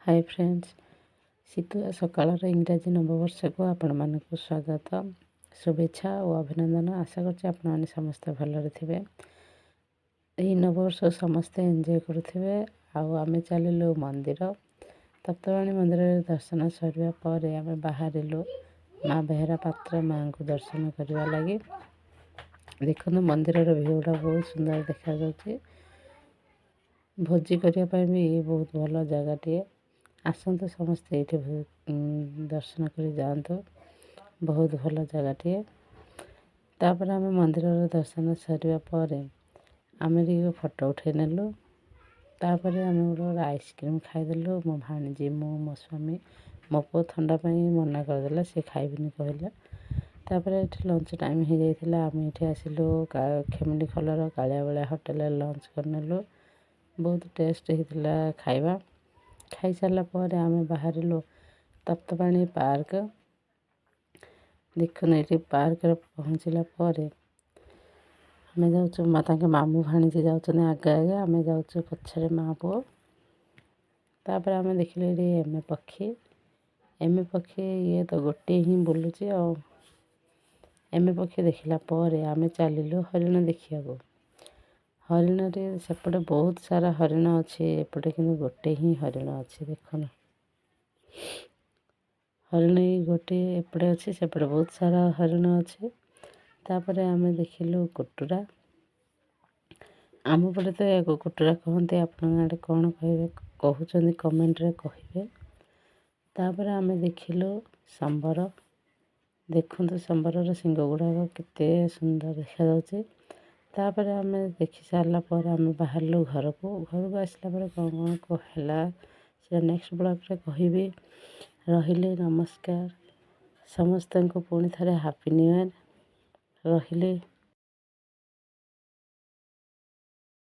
High friends, ଶୀତୁଆ ସକାଳର ଇଂରାଜୀ ନବବର୍ଷକୁ ଆପଣମାନଙ୍କୁ ସ୍ୱାଗତ, ଶୁଭେଚ୍ଛା ଓ ଅଭିନନ୍ଦନ। ଆଶା କରୁଛି ଆପଣମାନେ ସମସ୍ତେ ଭଲରେ ଥିବେ। ଏହି ନବବର୍ଷ ସମସ୍ତେ ଏନ୍ଜୟ କରୁଥିବେ। ଆଉ ଆମେ ଚାଲିଲୁ ମନ୍ଦିର। ତପ୍ତପାଣି ମନ୍ଦିରରେ ଦର୍ଶନ ସରିବା ପରେ ଆମେ ବାହାରିଲୁ ମା ବେହେରା ପାତ୍ର ମାଙ୍କୁ ଦର୍ଶନ କରିବା ଲାଗି। ଦେଖନ୍ତୁ ମନ୍ଦିରର ଭିଉଟା ବହୁତ ସୁନ୍ଦର ଦେଖାଯାଉଛି। ଭୋଜି କରିବା ପାଇଁ ବି ବହୁତ ଭଲ ଜାଗାଟିଏ। ଆସନ୍ତୁ ସମସ୍ତେ ଏଇଠି ଦର୍ଶନ କରି ଯାଆନ୍ତୁ। ବହୁତ ଭଲ ଜାଗାଟିଏ। ତାପରେ ଆମେ ମନ୍ଦିରର ଦର୍ଶନ ସରିବା ପରେ ଆମେ ଟିକେ ଫଟୋ ଉଠାଇ ନେଲୁ। ତାପରେ ଆମେ ଗୋଟେ ଆଇସ୍କ୍ରିମ୍ ଖାଇଦେଲୁ। ମୋ ଭାଣିଜୀ, ମୁଁ, ମୋ ସ୍ୱାମୀ। ମୋ ପୁଅ ଥଣ୍ଡା ପାଇଁ ମନା କରିଦେଲା, ସେ ଖାଇବିନି କହିଲା। ତାପରେ ଏଠି ଲଞ୍ଚ ଟାଇମ୍ ହେଇଯାଇଥିଲା। ଆମେ ଏଠି ଆସିଲୁ ଖେମୁଣ୍ଡି ଖୋଲର କାଳିଆବଳିଆ ହୋଟେଲରେ ଲଞ୍ଚ କରିନେଲୁ। ବହୁତ ଟେଷ୍ଟ ହେଇଥିଲା ଖାଇବା। ଖାଇସାରିଲା ପରେ ଆମେ ବାହାରିଲୁ ତପ୍ତପାଣି ପାର୍କ। ଦେଖୁନ ଏଠି ପାର୍କରେ ପହଞ୍ଚିଲା ପରେ ଆମେ ଯାଉଛୁ ତାଙ୍କ ମାମୁଁ ଭାଣିଜୀ ଯାଉଛନ୍ତି ଆଗେ ଆଗେ, ଆମେ ଯାଉଛୁ ପଛରେ ମା ପୁଅ। ତାପରେ ଆମେ ଦେଖିଲୁ ଏଠି ଏମେ ପକ୍ଷୀ। ଏମେ ପକ୍ଷୀ ଇଏ ତ ଗୋଟିଏ ହିଁ ବୁଲୁଛି ଆଉ। ଏମେ ପକ୍ଷୀ ଦେଖିଲା ପରେ ଆମେ ଚାଲିଲୁ ହରିଣ ଦେଖିବାକୁ। ହରିଣରେ ସେପଟେ ବହୁତ ସାରା ହରିଣ ଅଛି, ଏପଟେ କିନ୍ତୁ ଗୋଟେ ହିଁ ହରିଣ ଅଛି। ଦେଖୁନ ହରିଣ ଗୋଟିଏ ଏପଟେ ଅଛି, ସେପଟେ ବହୁତ ସାରା ହରିଣ ଅଛି। ତାପରେ ଆମେ ଦେଖିଲୁ କୁଟୁରା। ଆମ ପଟେ ତ ୟାକୁ କୁଟୁରା କହନ୍ତି। ଆପଣଙ୍କ ଆଡ଼େ କ'ଣ କହିବେ କହୁଛନ୍ତି କମେଣ୍ଟରେ କହିବେ। ତାପରେ ଆମେ ଦେଖିଲୁ ସମ୍ବର। ଦେଖନ୍ତୁ ସମ୍ବରର ଶିଙ୍ଗ ଗୁଡ଼ାକ କେତେ ସୁନ୍ଦର ଦେଖାଯାଉଛି। ତାପରେ ଆମେ ଦେଖି ସାରିଲା ପରେ ଆମେ ବାହାରିଲୁ ଘରକୁ ଆସିଲା ପରେ କ'ଣ ହେଲା ସେଟା ନେକ୍ସଟ ବ୍ଲଗ୍ରେ କହିବି। ରହିଲି, ନମସ୍କାର ସମସ୍ତଙ୍କୁ। ପୁଣି ଥରେ ହାପି ନ୍ୟୁ ଇୟର୍। ରହିଲି।